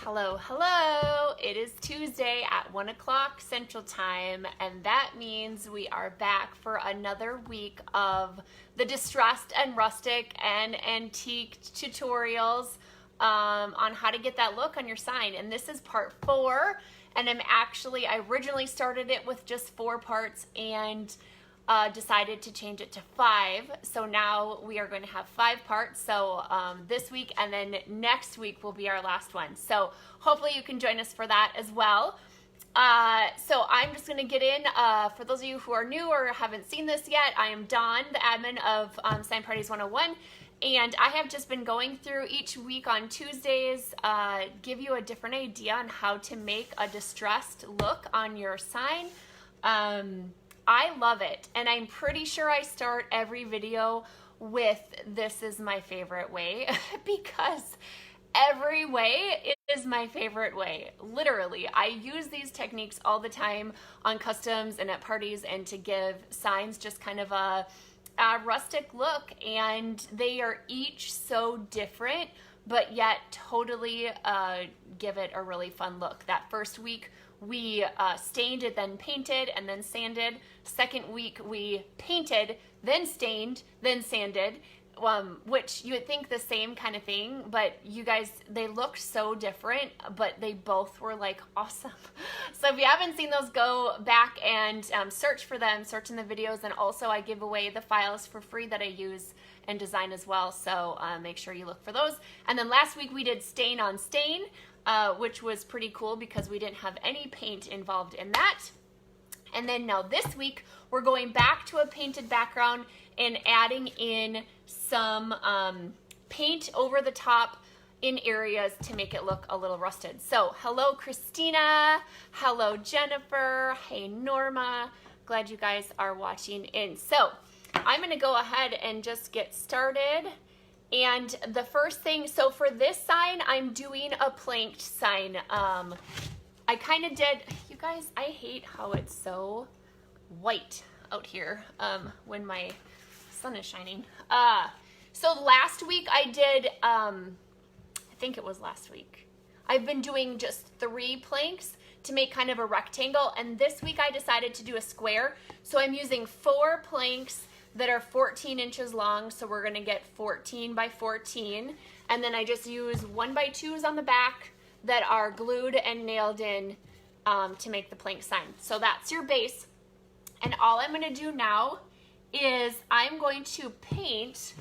Hello, hello. It is Tuesday at 1 o'clock Central Time, and that means we are back for another week of the distressed and rustic and antique tutorials on how to get that look on your sign. And this is part 4, and I originally started it with just 4 parts and decided to change it to 5. So now we are going to have 5 parts. So this week and then next week will be our last one. So hopefully you can join us for that as well. So I'm just going to get in. For those of you who are new or haven't seen this yet, I am Dawn, the admin of Sign Parties 101. And I have just been going through each week on Tuesdays, give you a different idea on how to make a distressed look on your sign. I love it, and I'm pretty sure I start every video with "this is my favorite way" because every way is my favorite way. Literally, I use these techniques all the time on customs and at parties and to give signs just kind of a rustic look, and they are each so different, but yet totally give it a really fun look. That first week, we stained it, then painted, and then sanded. Second week, we painted, then stained, then sanded, which you would think the same kind of thing, but you guys, they looked so different, but they both were like awesome. So if you haven't seen those, go back and search for them, search in the videos, and also I give away the files for free that I use and design as well, so make sure you look for those. And then last week we did stain on stain, which was pretty cool because we didn't have any paint involved in that. And then now this week, we're going back to a painted background and adding in some paint over the top in areas to make it look a little rusted. So hello Christina, hello Jennifer, hey Norma, glad you guys are watching in. So I'm gonna go ahead and just get started. And the first thing, so for this sign, I'm doing a planked sign. I kind of did, you guys, I hate how it's so white out here when my sun is shining. So last week I did, I think it was last week. I've been doing just 3 planks to make kind of a rectangle, and this week I decided to do a square. So I'm using 4 planks that are 14 inches long, so we're gonna get 14 by 14, and then I just use 1x2s on the back that are glued and nailed in to make the plank sign. So that's your base, and all I'm gonna do now is I'm going to paint.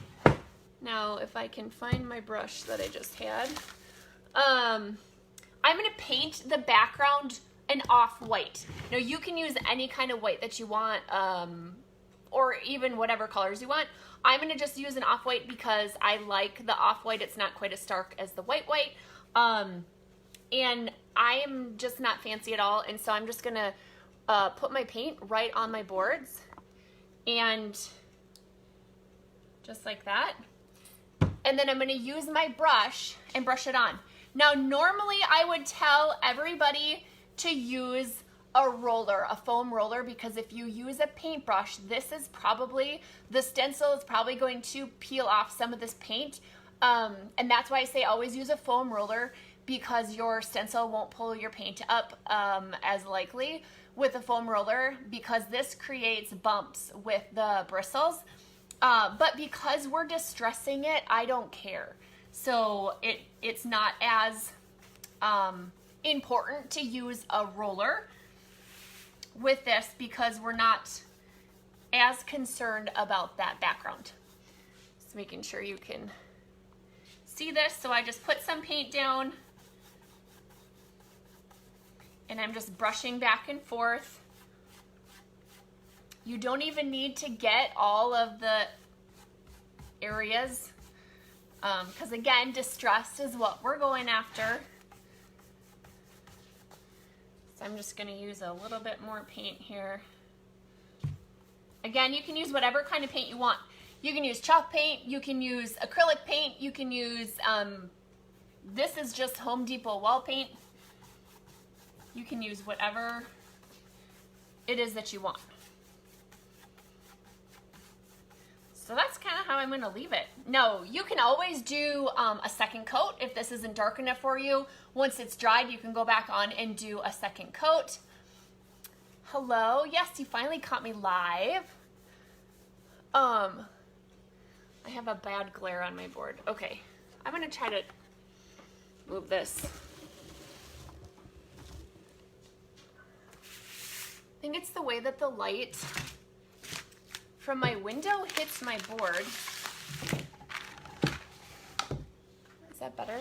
Now if I can find my brush that I just had, I'm gonna paint the background an off-white. Now you can use any kind of white that you want, or even whatever colors you want. I'm gonna just use an off-white because I like the off-white. It's not quite as stark as the white. And I am just not fancy at all, and so I'm just gonna put my paint right on my boards, and just like that. And then I'm gonna use my brush and brush it on. Now normally I would tell everybody to use a roller, a foam roller, because if you use a paintbrush, this is probably, the stencil is probably going to peel off some of this paint. And that's why I say always use a foam roller, because your stencil won't pull your paint up as likely with a foam roller, because this creates bumps with the bristles. But because we're distressing it, I don't care. So it's not as important to use a roller with this because we're not as concerned about that background. Just making sure you can see this. So I just put some paint down and I'm just brushing back and forth. You don't even need to get all of the areas because again, distressed is what we're going after. So I'm just gonna use a little bit more paint here. Again, you can use whatever kind of paint you want. You can use chalk paint, you can use acrylic paint, you can use, this is just Home Depot wall paint. You can use whatever it is that you want. So that's kind of how I'm going to leave it. No, you can always do a second coat if this isn't dark enough for you. Once it's dried, you can go back on and do a second coat. Hello, yes, you finally caught me live. I have a bad glare on my board. Okay, I'm going to try to move this. I think it's the way that the light from my window hits my board. Is that better?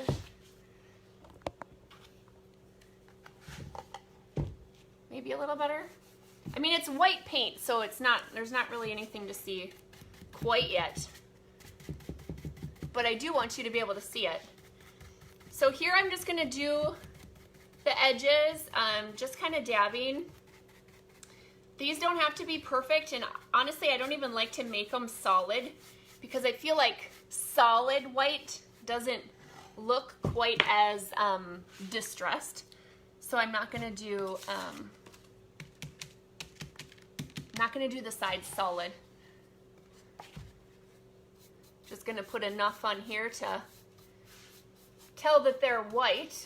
Maybe a little better? I mean, it's white paint, so it's not, there's not really anything to see quite yet. But I do want you to be able to see it. So here I'm just gonna do the edges, just kind of dabbing. These don't have to be perfect, and honestly, I don't even like to make them solid because I feel like solid white doesn't look quite as distressed. So I'm not gonna do the sides solid. Just gonna put enough on here to tell that they're white.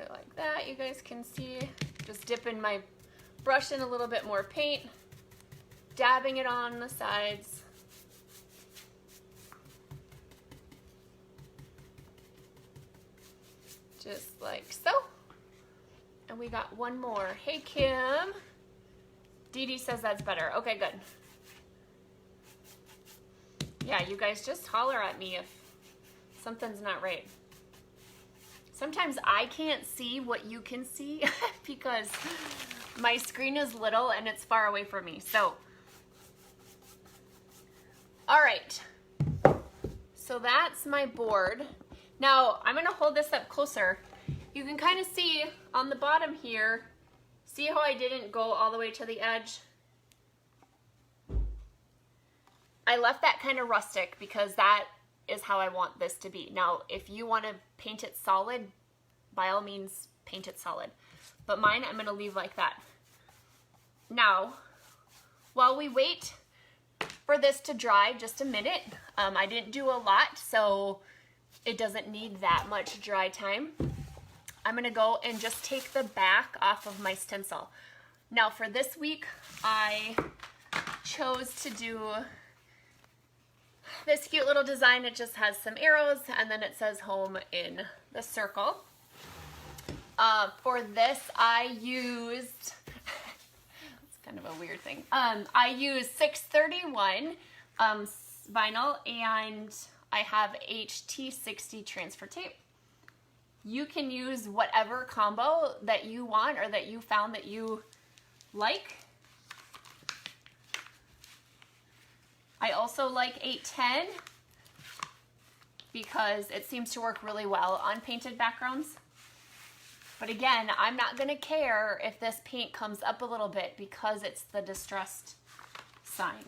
Like that, you guys can see. Just dipping my brush in a little bit more paint, dabbing it on the sides. Just like so. And we got one more. Hey, Kim. Dee Dee says that's better. Okay, good. Yeah, you guys just holler at me if something's not right. Sometimes I can't see what you can see because my screen is little and it's far away from me. So, all right. So that's my board. Now I'm gonna hold this up closer. You can kind of see on the bottom here, see how I didn't go all the way to the edge? I left that kind of rustic because that is how I want this to be. Now, if you want to paint it solid, by all means, paint it solid. But mine, I'm going to leave like that. Now, while we wait for this to dry just a minute, I didn't do a lot, so it doesn't need that much dry time. I'm going to go and just take the back off of my stencil. Now, for this week, I chose to do this cute little design. It just has some arrows and then it says home in the circle. For this I used, it's kind of a weird thing. I used 631 vinyl and I have HT60 transfer tape. You can use whatever combo that you want or that you found that you like. I also like 810 because it seems to work really well on painted backgrounds. But again, I'm not going to care if this paint comes up a little bit because it's the distressed sign.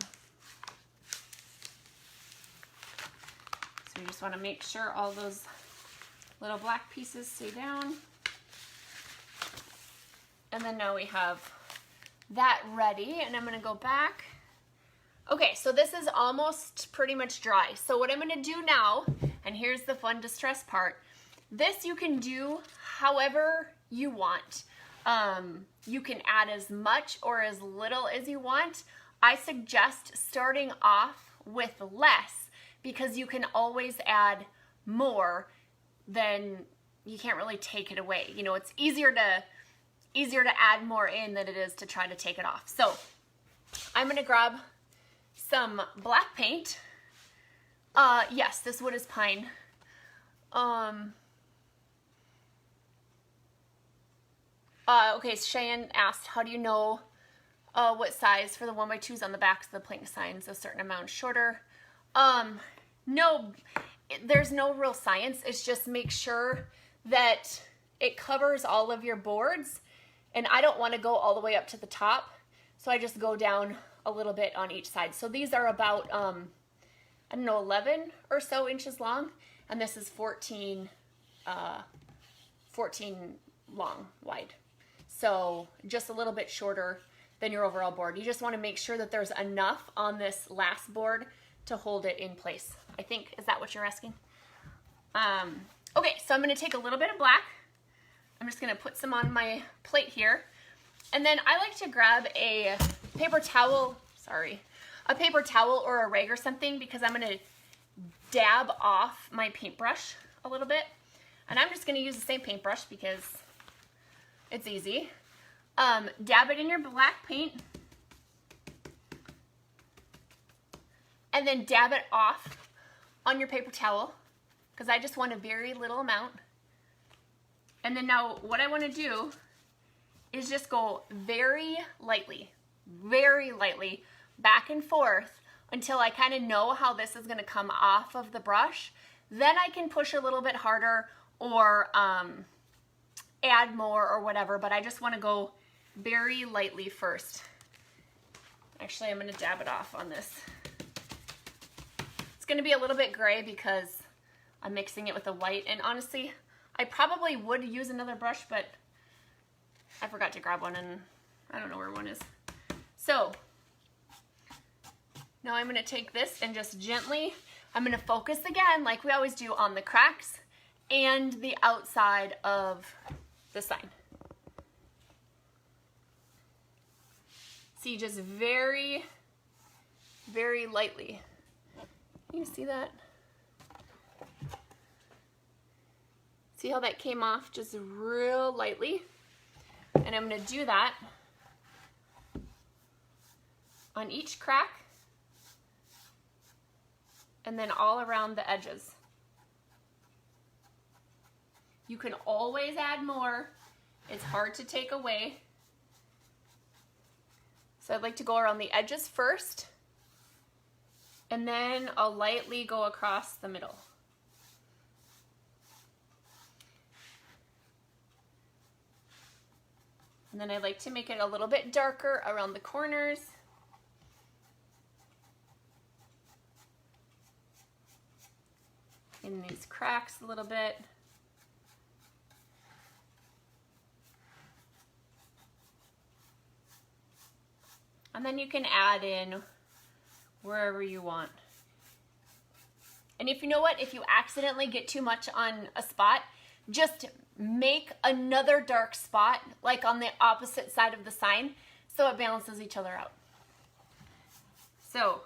So you just want to make sure all those little black pieces stay down. And then now we have that ready, and I'm going to go back. Okay, so this is almost pretty much dry. So what I'm gonna do now, and here's the fun distress part, this you can do however you want. You can add as much or as little as you want. I suggest starting off with less because you can always add more than you can't really take it away. You know, it's easier to add more in than it is to try to take it off. So I'm gonna grab some black paint. Yes, this wood is pine. Okay, so Cheyenne asked, how do you know what size for the 1x2s on the backs of the plank signs a certain amount shorter? No, there's no real science. It's just make sure that it covers all of your boards, and I don't want to go all the way up to the top, so I just go down a little bit on each side. So these are about, I don't know, 11 or so inches long, and this is 14 long wide. So just a little bit shorter than your overall board. You just want to make sure that there's enough on this last board to hold it in place. I think, is that what you're asking? Okay, so I'm going to take a little bit of black. I'm just going to put some on my plate here. And then I like to grab a paper towel, a paper towel or a rag or something, because I'm going to dab off my paintbrush a little bit. And I'm just going to use the same paintbrush because it's easy. Dab it in your black paint. And then dab it off on your paper towel, because I just want a very little amount. And then now what I want to do is just go very lightly back and forth until I kind of know how this is going to come off of the brush. Then I can push a little bit harder or add more or whatever, but I just want to go very lightly first. Actually, I'm going to dab it off on this. It's going to be a little bit gray because I'm mixing it with the white, and honestly, I probably would use another brush, but I forgot to grab one and I don't know where one is. So now I'm going to take this and just gently, I'm going to focus again like we always do on the cracks and the outside of the sign. See, just very, very lightly. You see that? See how that came off just real lightly? And I'm going to do that on each crack and then all around the edges. You can always add more. It's hard to take away. So I'd like to go around the edges first, and then I'll lightly go across the middle. And then I like to make it a little bit darker around the corners. In these cracks a little bit. And then you can add in wherever you want. And if you know what, if you accidentally get too much on a spot, just make another dark spot like on the opposite side of the sign so it balances each other out. So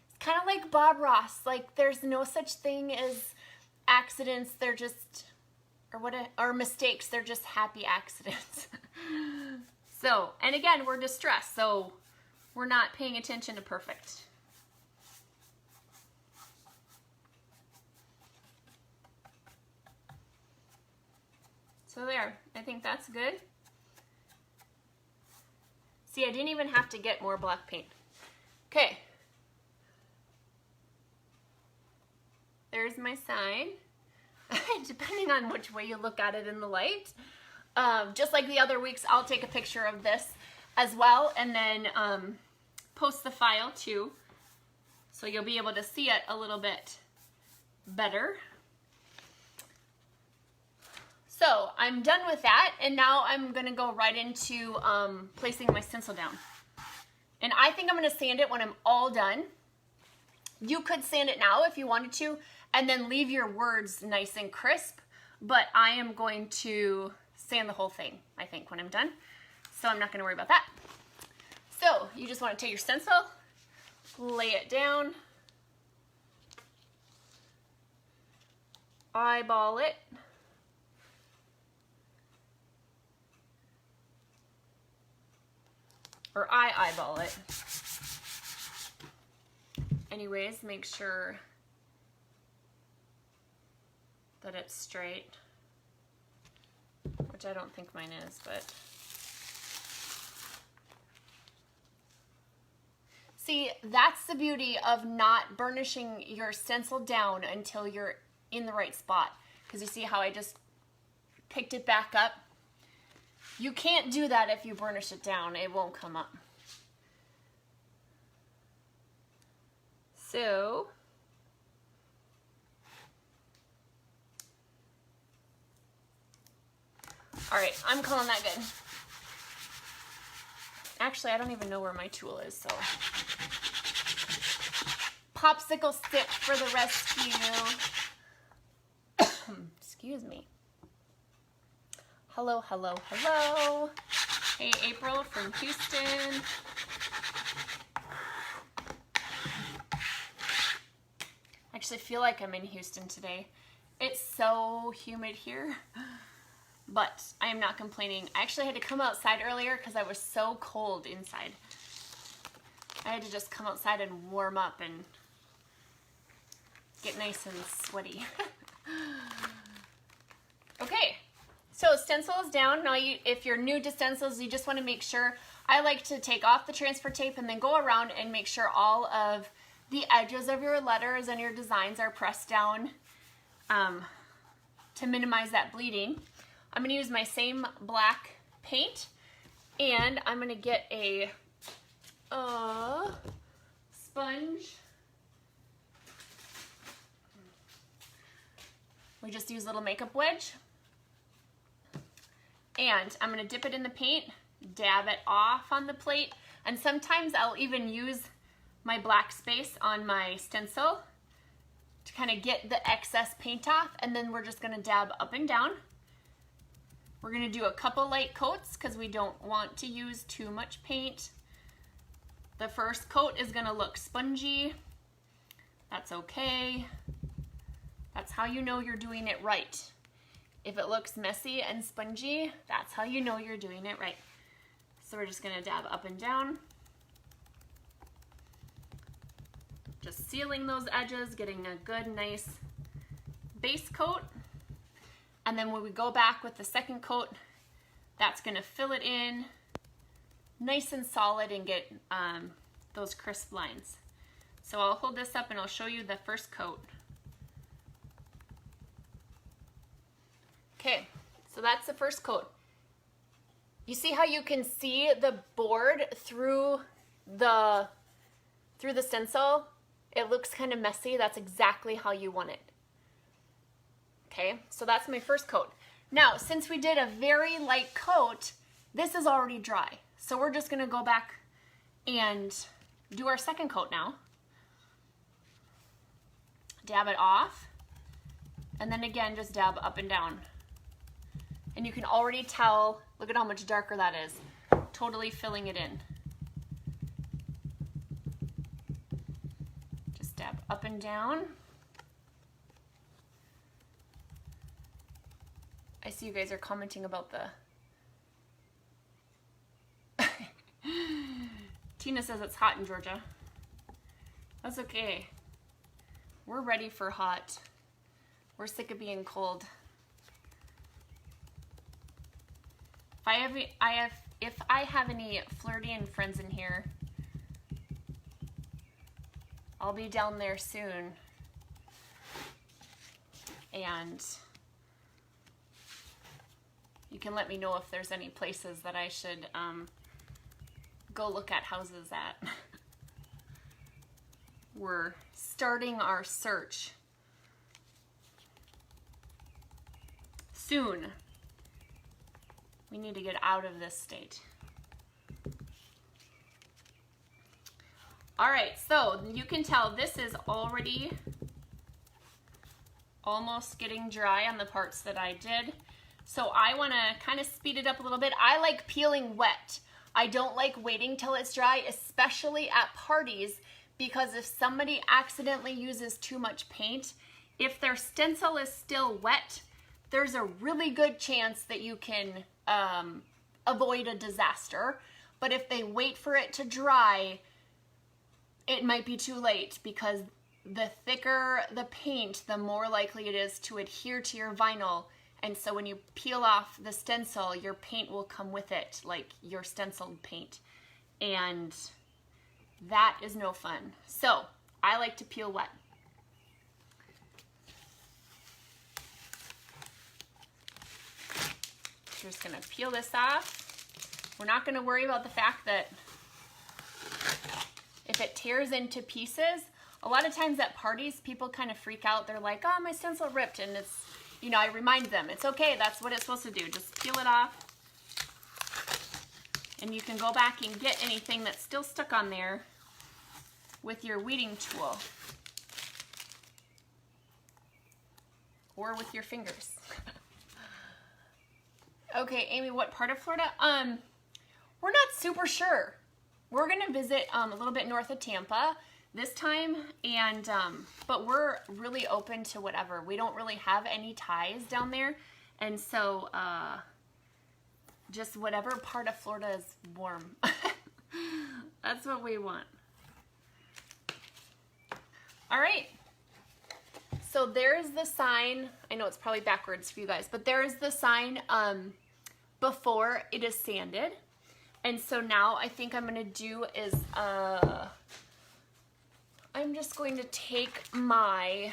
it's kind of like Bob Ross, like there's no such thing as accidents, they're just, or mistakes, they're just happy accidents. So, and again, we're distressed, so we're not paying attention to perfect. So there, I think that's good. See, I didn't even have to get more black paint. Okay. There's my sign. Depending on which way you look at it in the light. Just like the other weeks, I'll take a picture of this as well and then post the file too. So you'll be able to see it a little bit better. So I'm done with that, and now I'm gonna go right into placing my stencil down. And I think I'm gonna sand it when I'm all done. You could sand it now if you wanted to, and then leave your words nice and crisp, but I am going to sand the whole thing, I think, when I'm done. So I'm not gonna worry about that. So you just wanna take your stencil, lay it down, eyeball it, or I eyeball it. Anyways, make sure that it's straight, which I don't think mine is, but see, that's the beauty of not burnishing your stencil down until you're in the right spot, because you see how I just picked it back up? You can't do that if you burnish it down. It won't come up. So, all right, I'm calling that good. Actually, I don't even know where my tool is, so. Popsicle stick for the rescue. Excuse me. Hello, hello, hello. Hey, April from Houston. I actually feel like I'm in Houston today. It's so humid here, but I am not complaining. I actually had to come outside earlier because I was so cold inside. I had to just come outside and warm up and get nice and sweaty. Okay, so stencil is down. Now, if you're new to stencils, you just want to make sure. I like to take off the transfer tape and then go around and make sure all of the edges of your letters and your designs are pressed down to minimize that bleeding. I'm going to use my same black paint, and I'm going to get a sponge. We just use a little makeup wedge. And I'm going to dip it in the paint, dab it off on the plate, and sometimes I'll even use my black space on my stencil to kind of get the excess paint off, and then we're just going to dab up and down. We're going to do a couple light coats because we don't want to use too much paint. The first coat is going to look spongy. That's okay. That's how you know you're doing it right. If it looks messy and spongy, that's how you know you're doing it right. So we're just going to dab up and down. Just sealing those edges, getting a good, nice base coat. And then when we go back with the second coat, that's going to fill it in nice and solid and get those crisp lines. So I'll hold this up and I'll show you the first coat. Okay, so that's the first coat. You see how you can see the board through the stencil? It looks kind of messy. That's exactly how you want it. Okay, so that's my first coat. Now, since we did a very light coat, this is already dry. So we're just gonna go back and do our second coat now. Dab it off, and then again, just dab up and down. And you can already tell, look at how much darker that is, totally filling it in. Just dab up and down. I see you guys are commenting about the... Tina says it's hot in Georgia. That's okay. We're ready for hot. We're sick of being cold. If I have any Floridian friends in here, I'll be down there soon. And you can let me know if there's any places that I should go look at houses at. We're starting our search soon. We need to get out of this state. All right, so you can tell this is already almost getting dry on the parts that I did. So I want to kind of speed it up a little bit. I like peeling wet. I don't like waiting till it's dry, especially at parties, because if somebody accidentally uses too much paint, if their stencil is still wet, there's a really good chance that you can avoid a disaster. But if they wait for it to dry, it might be too late, because the thicker the paint, the more likely it is to adhere to your vinyl. And so when you peel off the stencil, your paint will come with it, like your stenciled paint. And that is no fun. So I like to peel wet. We're just gonna peel this off. We're not gonna worry about the fact that if it tears into pieces, a lot of times at parties, people kind of freak out. They're like, oh, my stencil ripped, and it's, you know, I remind them, it's okay, that's what it's supposed to do. Just peel it off. And you can go back and get anything that's still stuck on there with your weeding tool. Or with your fingers. Okay, Amy, what part of Florida? We're not super sure. We're gonna visit a little bit north of Tampa this time, and but we're really open to whatever. We don't really have any ties down there, and so just whatever part of Florida is warm. That's what we want. All right. So there's the sign. I know it's probably backwards for you guys, but there's the sign before it is sanded. And so now I think I'm gonna do is I'm just going to take my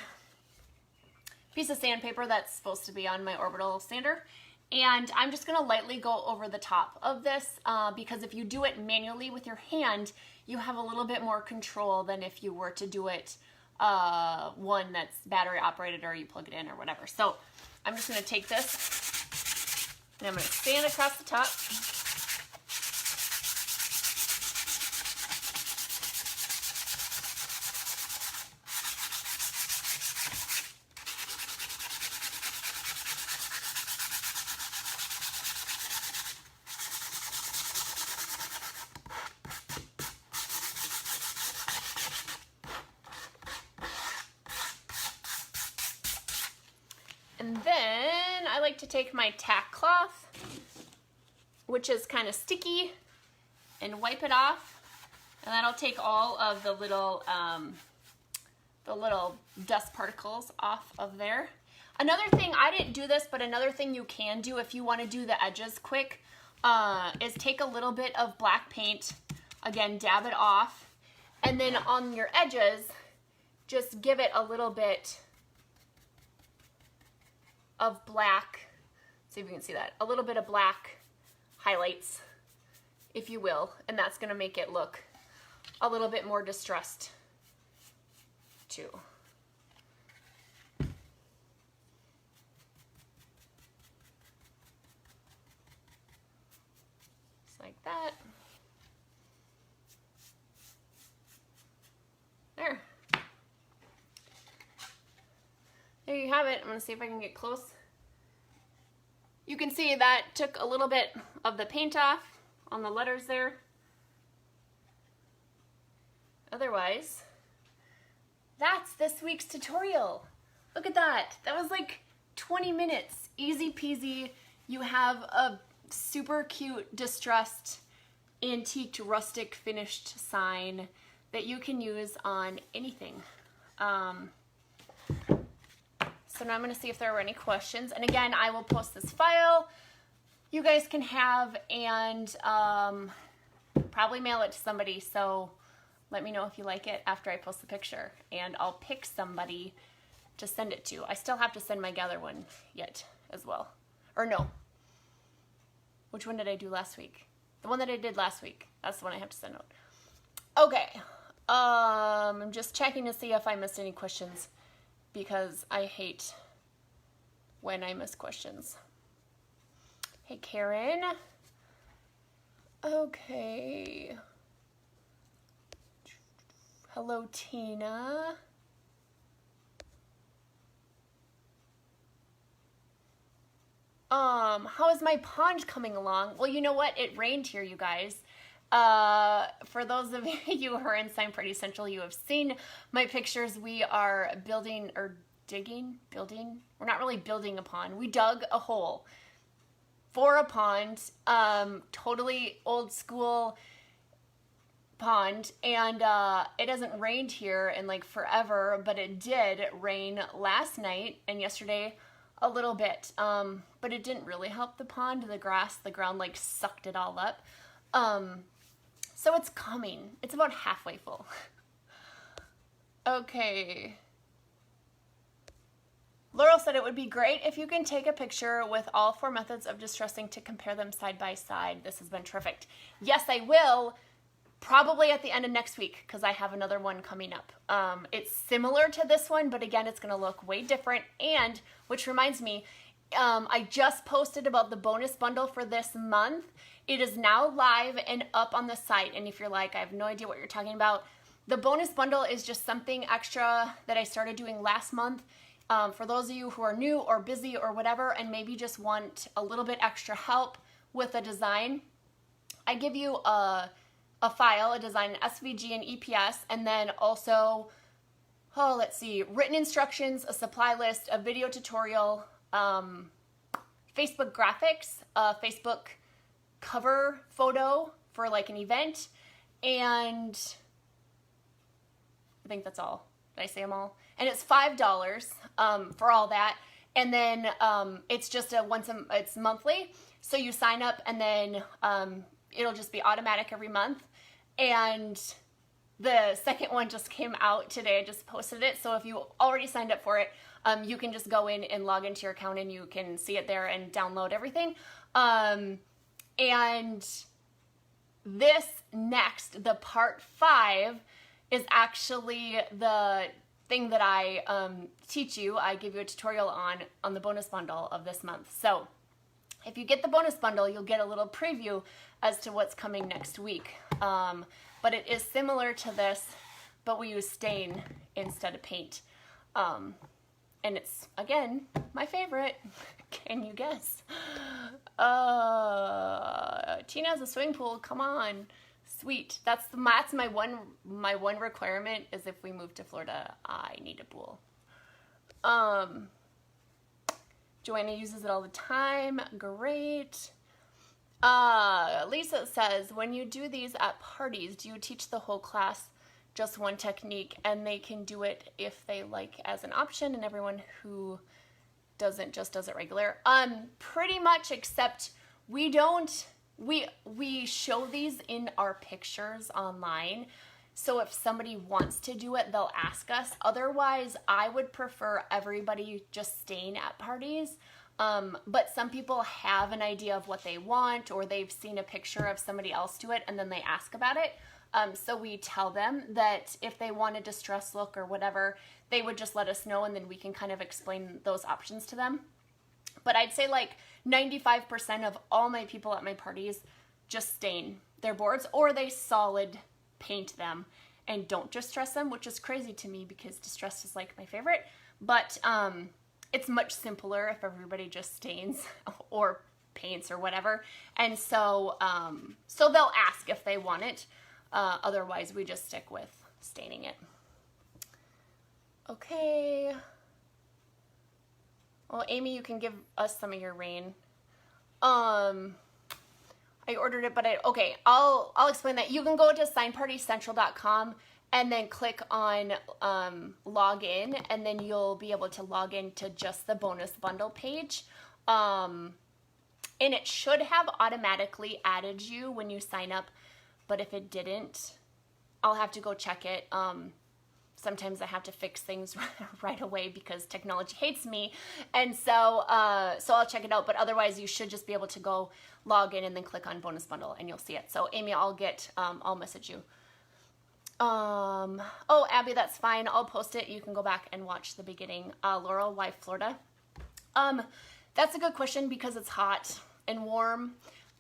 piece of sandpaper that's supposed to be on my orbital sander, and I'm just gonna lightly go over the top of this because if you do it manually with your hand, you have a little bit more control than if you were to do it one that's battery operated or you plug it in or whatever. So I'm just gonna take this and I'm gonna sand across the top. And then I like to take my tack cloth, which is kind of sticky, and wipe it off. And that'll take all of the little dust particles off of there. Another thing, I didn't do this, but another thing you can do if you want to do the edges quick is take a little bit of black paint, again, dab it off, and then on your edges, just give it a little bit of black, see if you can see that, a little bit of black highlights, if you will, and that's gonna make it look a little bit more distressed too. Just like that. There. There you have it. I'm going to see if I can get close. You can see that took a little bit of the paint off on the letters there. Otherwise, that's this week's tutorial. Look at that. That was like 20 minutes. Easy peasy. You have a super cute, distressed, antiqued, rustic, finished sign that you can use on anything. So now I'm going to see if there are any questions. And again, I will post this file you guys can have and probably mail it to somebody. So let me know if you like it after I post the picture. And I'll pick somebody to send it to. I still have to send my gather one yet as well. Or no. Which one did I do last week? The one that I did last week. That's the one I have to send out. Okay. I'm just checking to see if I missed any questions, because I hate when I miss questions. Hey, Karen. Okay. Hello, Tina. How is my pond coming along? Well, you know what? It rained here, you guys. For those of you who are in Sign Pretty Central, you have seen my pictures. We are building or building. We're not really building a pond. We dug a hole for a pond, totally old school pond, and it hasn't rained here in like forever, but it did rain last night and yesterday a little bit, but it didn't really help the pond. The ground like sucked it all up. So it's coming. It's about halfway full. Okay. Laurel said it would be great if you can take a picture with all 4 methods of distressing to compare them side by side. This has been terrific. Yes, I will. Probably at the end of next week, because I have another one coming up. It's similar to this one, but again, it's going to look way different. And, which reminds me, I just posted about the bonus bundle for this month. It is now live and up on the site. And if you're like, I have no idea what you're talking about, the bonus bundle is just something extra that I started doing last month. For those of you who are new or busy or whatever, and maybe just want a little bit extra help with a design, I give you a file, a design, an SVG and EPS, and then also, let's see, written instructions, a supply list, a video tutorial, Facebook graphics, a Facebook cover photo for like an event, and I think that's all. Did I say them all? And it's $5 for all that. And then it's just it's monthly. So you sign up and then it'll just be automatic every month. And the second one just came out today. I just posted it. So if you already signed up for it, you can just go in and log into your account and you can see it there and download everything. And this next, the part 5, is actually the thing that I teach you. I give you a tutorial on the bonus bundle of this month. So if you get the bonus bundle, you'll get a little preview as to what's coming next week. But it is similar to this, but we use stain instead of paint. And it's, again, my favorite. Can you guess? Tina has a swimming pool. Come on. Sweet. That's my one requirement is if we move to Florida, I need a pool. Joanna uses it all the time. Great. Lisa says, when you do these at parties, do you teach the whole class just one technique and they can do it if they like as an option, and everyone who doesn't just does it regular? Pretty much, except we don't. We show these in our pictures online. So if somebody wants to do it, they'll ask us. Otherwise, I would prefer everybody just staying at parties. But some people have an idea of what they want, or they've seen a picture of somebody else do it and then they ask about it. So we tell them that if they want a distress look or whatever, they would just let us know, and then we can kind of explain those options to them. But I'd say like 95% of all my people at my parties just stain their boards, or they solid paint them and don't distress them, which is crazy to me because distress is like my favorite. But it's much simpler if everybody just stains or paints or whatever. And so so they'll ask if they want it. Otherwise, we just stick with staining it. Okay. Well, Amy, you can give us some of your rain. I ordered it, but okay, I'll explain that. You can go to signpartycentral.com and then click on log in, and then you'll be able to log in to just the bonus bundle page. And it should have automatically added you when you sign up, but if it didn't, I'll have to go check it. Sometimes I have to fix things right away because technology hates me. And so I'll check it out. But otherwise, you should just be able to go log in and then click on bonus bundle and you'll see it. So Amy, I'll message you. Oh, Abby, that's fine. I'll post it. You can go back and watch the beginning. Laurel, why Florida? That's a good question because it's hot and warm.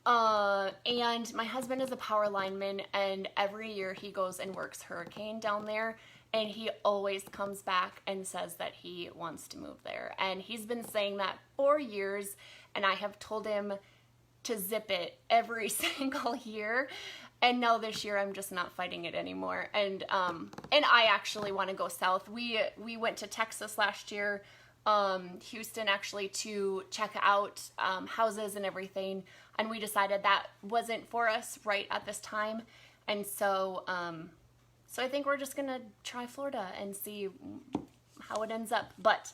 And my husband is a power lineman, and every year he goes and works hurricane down there. And he always comes back and says that he wants to move there. And he's been saying that for years, and I have told him to zip it every single year. And now this year I'm just not fighting it anymore. And I actually want to go south. We went to Texas last year, Houston actually, to check out houses and everything. And we decided that wasn't for us right at this time. And so so I think we're just going to try Florida and see how it ends up. But,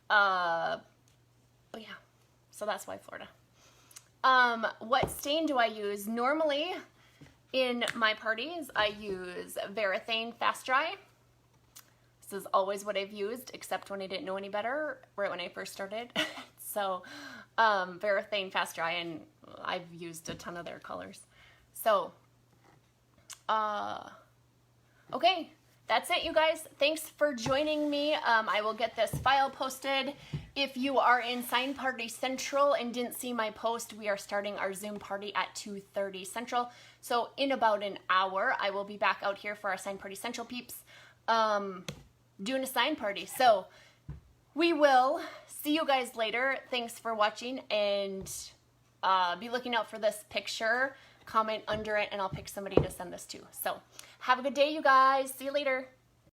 yeah, so that's why Florida. What stain do I use? Normally, in my parties, I use Varathane Fast Dry. This is always what I've used, except when I didn't know any better, right when I first started. So, Varathane Fast Dry, and I've used a ton of their colors. So, okay, that's it, you guys. Thanks for joining me. I will get this file posted, If you are in Sign Party Central and didn't see my post, we are starting our Zoom party at 2:30 Central. So in about an hour, I will be back out here for our Sign Party Central peeps doing a sign party. So we will see you guys later. Thanks for watching, and be looking out for this picture. Comment under it, and I'll pick somebody to send this to. So have a good day, you guys. See you later.